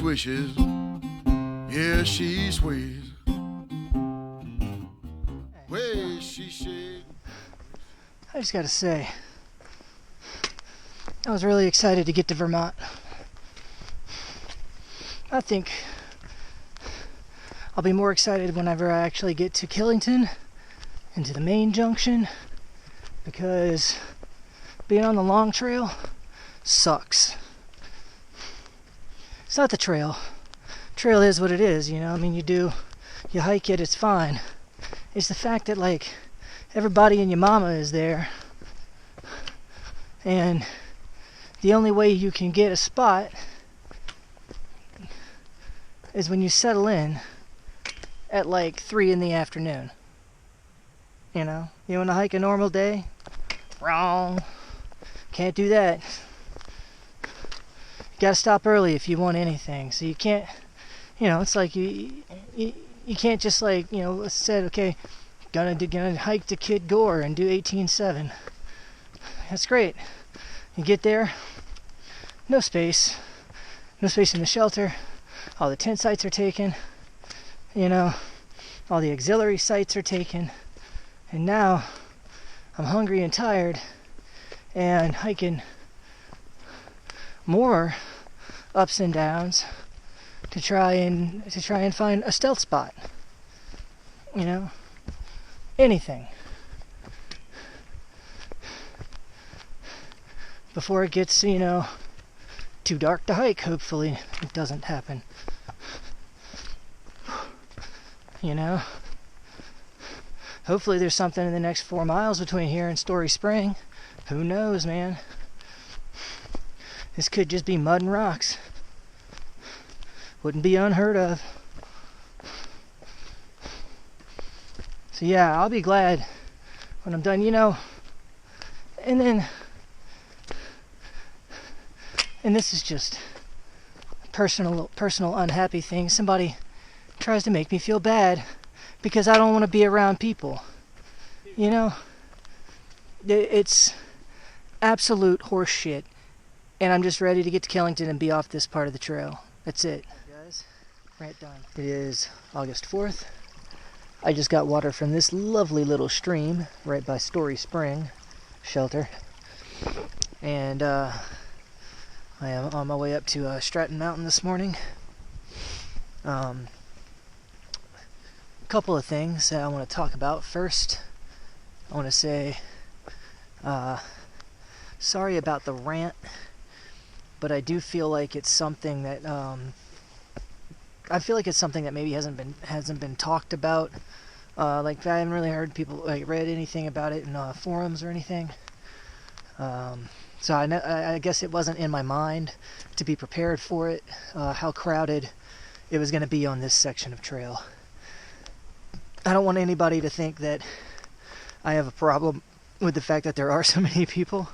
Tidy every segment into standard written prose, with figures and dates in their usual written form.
swishes, yeah, she sways. Way she shakes. I just gotta say, I was really excited to get to Vermont. I think I'll be more excited whenever I actually get to Killington and to the main junction, because being on the long trail sucks. It's not the trail. Trail is what it is, you know. I mean, you hike it, it's fine. It's the fact that, like, everybody and your mama is there, and the only way you can get a spot is when you settle in at like 3 in the afternoon. You know, you want to hike a normal day? Wrong. Can't do that. You gotta stop early if you want anything. So you can't, you know, it's like you can't just, like, you know, said, okay, gonna hike to Kid Gore and do 18.7. That's great. You get there, no space in the shelter. All the tent sites are taken. You know, all the auxiliary sites are taken. And now I'm hungry and tired and hiking more ups and downs to try and find a stealth spot. You know, anything before it gets, you know, too dark to hike. Hopefully it doesn't happen. You know, hopefully there's something in the next 4 miles between here and Story Spring. Who knows, man? This could just be mud and rocks. Wouldn't be unheard of. So yeah, I'll be glad when I'm done, you know. And this is just a personal unhappy thing. Somebody tries to make me feel bad because I don't want to be around people. You know, it's absolute horse shit, and I'm just ready to get to Killington and be off this part of the trail. That's it. Guys, rant done. It is August 4th. I just got water from this lovely little stream right by Story Spring shelter, and I am on my way up to Stratton Mountain this morning. Couple of things that I want to talk about. First, I want to say sorry about the rant, but I do feel like it's something that maybe hasn't been talked about. Like, I haven't really heard people, like, read anything about it in forums or anything. So I guess it wasn't in my mind to be prepared for it, how crowded it was going to be on this section of trail. I don't want anybody to think that I have a problem with the fact that there are so many people.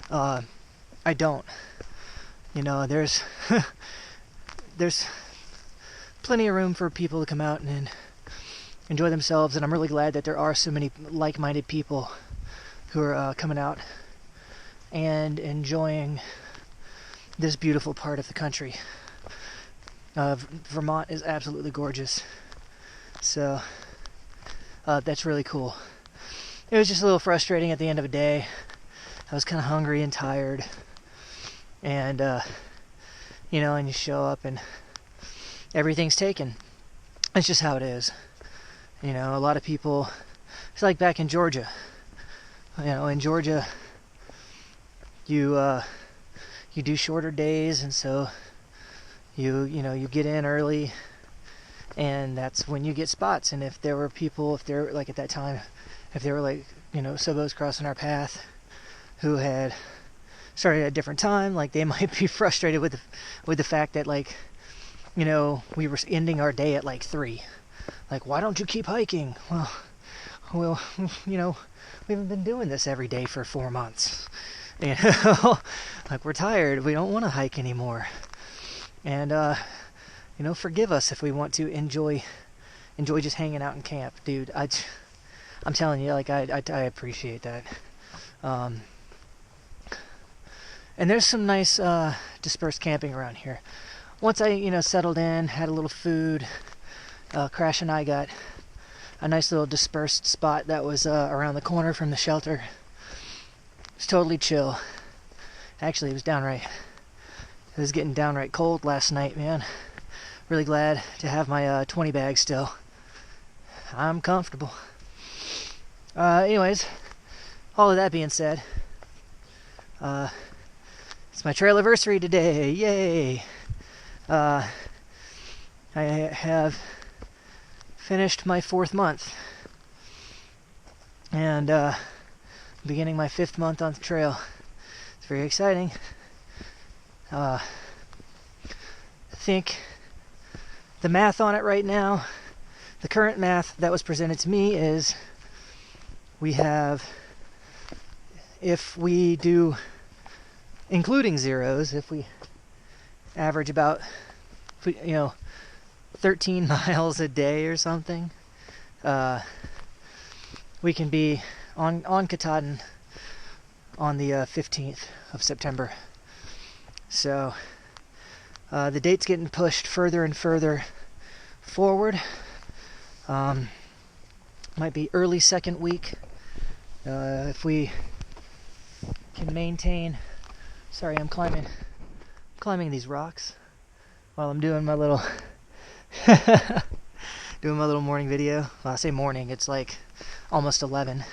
I don't. You know, there's plenty of room for people to come out and enjoy themselves, and I'm really glad that there are so many like-minded people who are coming out and enjoying this beautiful part of the country. Vermont is absolutely gorgeous. So that's really cool. It was just a little frustrating at the end of the day. I was kind of hungry and tired, and you know, and you show up and everything's taken. It's just how it is. You know, a lot of people, it's like back in Georgia. You know, in Georgia, you do shorter days, and so you get in early, and that's when you get spots. And if there were like at that time, if there were, like, you know, subos crossing our path who had started at a different time, like, they might be frustrated with the fact that, like, you know, we were ending our day at like 3. Like, why don't you keep hiking? Well, you know, we haven't been doing this every day for 4 months. You know, like, we're tired. We don't want to hike anymore. And, you know, forgive us if we want to enjoy just hanging out in camp. Dude, I'm telling you, like, I appreciate that. And there's some nice dispersed camping around here. once I, settled in, had a little food, Crash and I got a nice little dispersed spot that was around the corner from the shelter. It was totally chill. Actually, it was getting downright cold last night, man. Really glad to have my 20 bag still. I'm comfortable. Anyways, all of that being said, it's my trail anniversary today. Yay! I have finished my 4th month and beginning my 5th month on the trail. It's very exciting. I think the math on it right now, the current math that was presented to me is we have, if we do, including zeros, if we average about 13 miles a day or something, we can be on Katahdin on the 15th of September. So the date's getting pushed further and further forward. Might be early 2nd week if we can maintain. Sorry, I'm climbing these rocks while I'm doing my little morning video. Well, I say morning, it's like almost 11.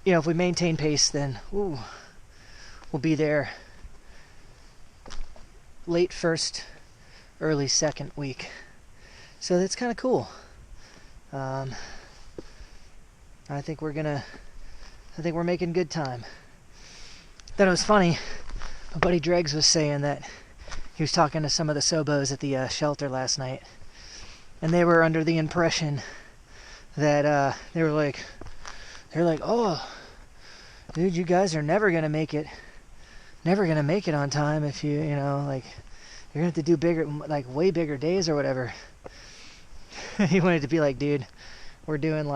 If we maintain pace, then we'll be there late 1st, early 2nd week. So that's kind of cool. I think we're making good time. Then it was funny. My buddy Dregs was saying that he was talking to some of the Sobos at the shelter last night, and they were under the impression that they're like, oh, dude, you guys are never gonna make it on time if you're gonna have to do bigger, way bigger days or whatever. He wanted to be like, dude, we're doing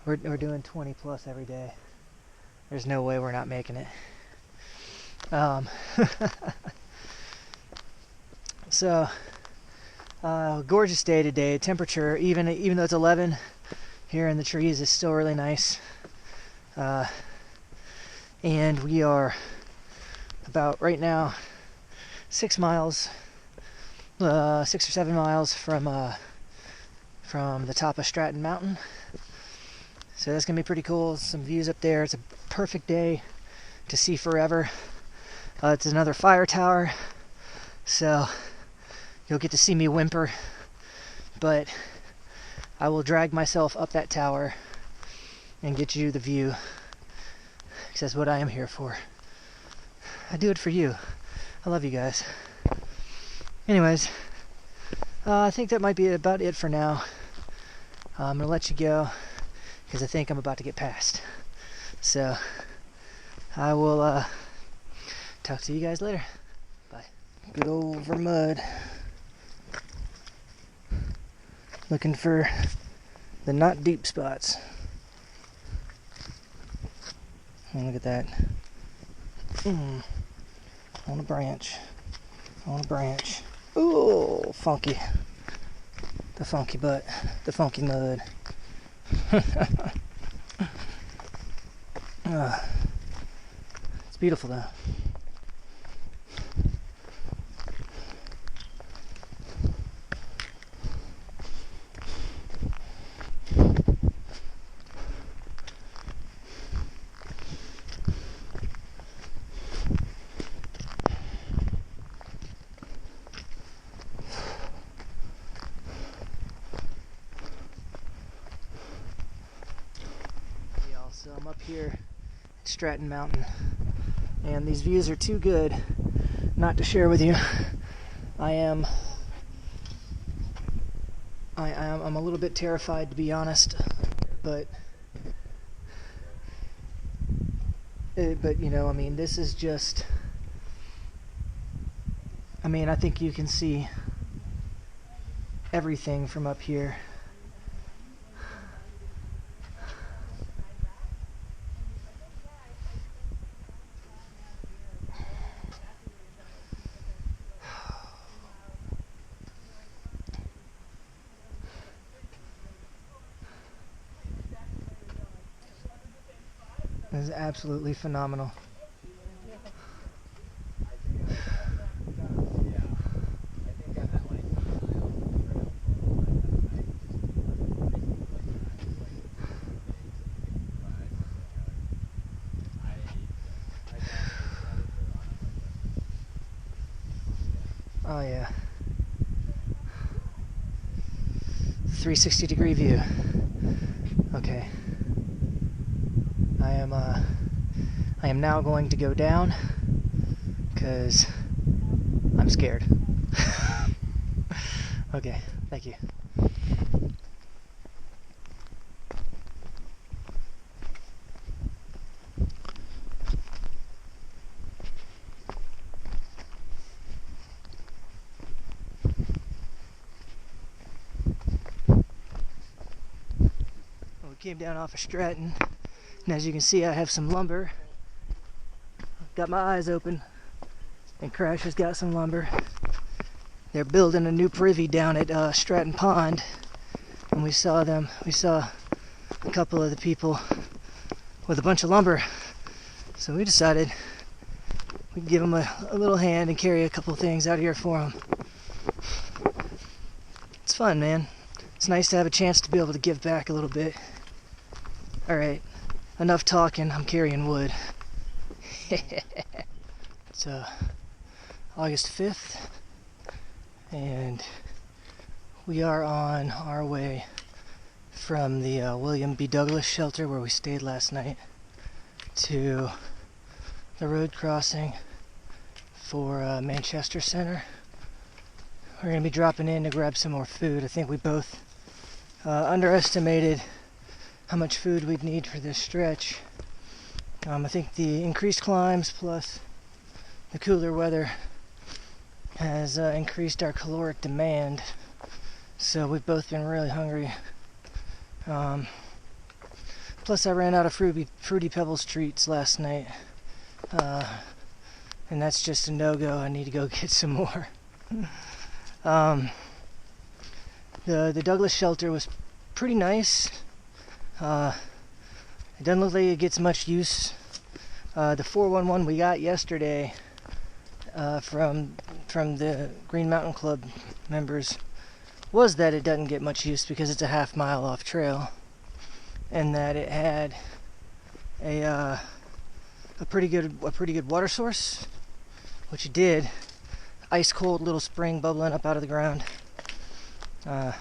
20 plus every day. There's no way we're not making it. So gorgeous day today. Temperature, even though it's 11 here in the trees, is still really nice. And we are about right now 6 or 7 miles from the top of Stratton Mountain. So that's gonna be pretty cool. Some views up there. It's a perfect day to see forever. It's another fire tower, so you'll get to see me whimper, but I will drag myself up that tower and get you the view, because that's what I am here for. I do it for you. I love you guys. Anyways, I think that might be about it for now. I'm gonna let you go because I think I'm about to get passed. So I will talk to you guys later. Bye. Good old Vermont. Looking for the not deep spots. And look at that. On a branch. Ooh, funky. The funky butt. The funky mud. It's beautiful though. So I'm up here at Stratton Mountain, and these views are too good not to share with you. I'm a little bit terrified, to be honest, but this is just, I think you can see everything from up here. It is absolutely phenomenal. Oh yeah. 360-degree view. Okay. I am now going to go down because I'm scared. Okay, thank you. Well, we came down off of Stratton, and as you can see, I have some lumber. Got my eyes open, and Crash has got some lumber. They're building a new privy down at Stratton Pond, and we saw a couple of the people with a bunch of lumber. So we decided we'd give them a little hand and carry a couple things out here for them. It's fun, man. It's nice to have a chance to be able to give back a little bit. Alright, enough talking, I'm carrying wood. It's August 5th, and we are on our way from the William B. Douglas shelter where we stayed last night to the road crossing for Manchester Center. We're going to be dropping in to grab some more food. I think we both underestimated how much food we'd need for this stretch. I think the increased climbs plus the cooler weather has increased our caloric demand, so we've both been really hungry. Plus I ran out of Fruity Pebbles treats last night, and that's just a no-go. I need to go get some more. The Douglas shelter was pretty nice. It doesn't look like it gets much use. The 411 we got yesterday from the Green Mountain Club members was that it doesn't get much use because it's a half-mile off trail, and that it had a pretty good water source, which it did. Ice cold little spring bubbling up out of the ground. The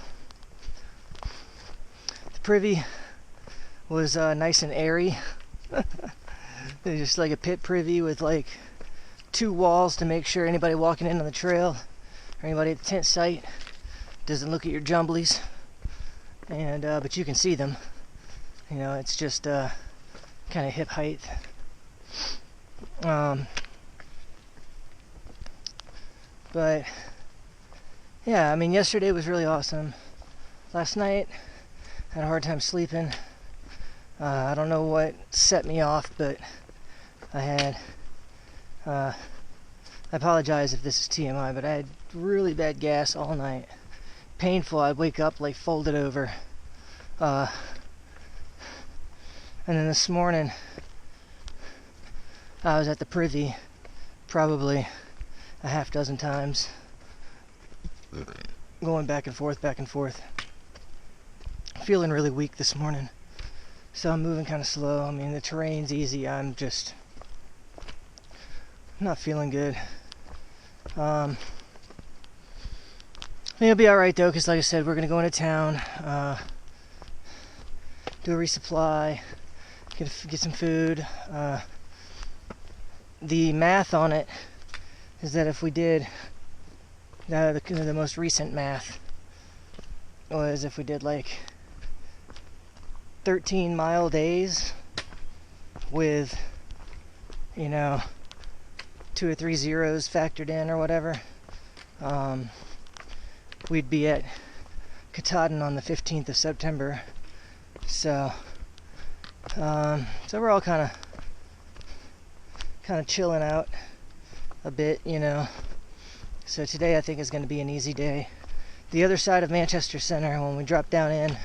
privy was nice and airy. Just like a pit privy with like 2 walls to make sure anybody walking in on the trail or anybody at the tent site doesn't look at your jumblies. And but you can see them. You know, it's just kind of hip height. But yeah, I mean, yesterday was really awesome. Last night I had a hard time sleeping. I don't know what set me off, but I had I apologize if this is TMI, but I had really bad gas all night. Painful. I'd wake up like folded over. And then this morning I was at the privy probably a half dozen times, going back and forth. Feeling really weak this morning, so I'm moving kind of slow. I mean, the terrain's easy. I'm just not feeling good. I think it'll be alright though, because like I said, we're going to go into town, do a resupply, get some food. The math on it is that if we did, the most recent math was if we did like 13-mile days with, 2 or 3 zeros factored in or whatever, we'd be at Katahdin on the 15th of September. So we're all kind of chilling out a bit, So today I think is going to be an easy day. The other side of Manchester Center, when we drop down in,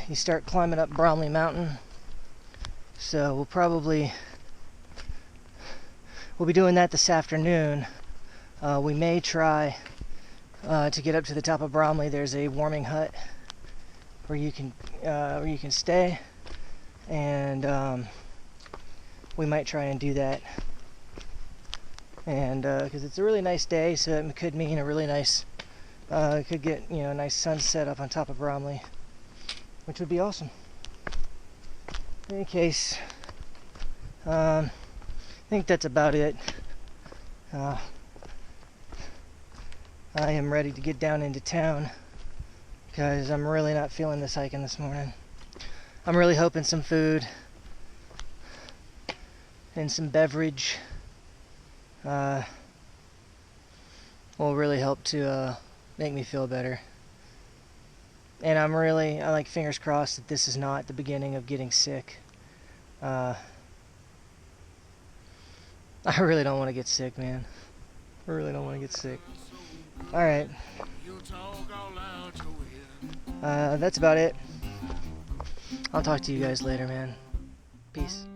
you start climbing up Bromley Mountain. So we'll be doing that this afternoon. We may try to get up to the top of Bromley. There's a warming hut where you can stay, and we might try and do that. And because it's a really nice day, so it could mean a really nice, could get a nice sunset up on top of Bromley, which would be awesome. In any case, I think that's about it. I am ready to get down into town because I'm really not feeling this hiking this morning. I'm really hoping some food and some beverage will really help to make me feel better. And I like fingers crossed that this is not the beginning of getting sick. I really don't want to get sick, man. I really don't want to get sick. Alright. That's about it. I'll talk to you guys later, man. Peace.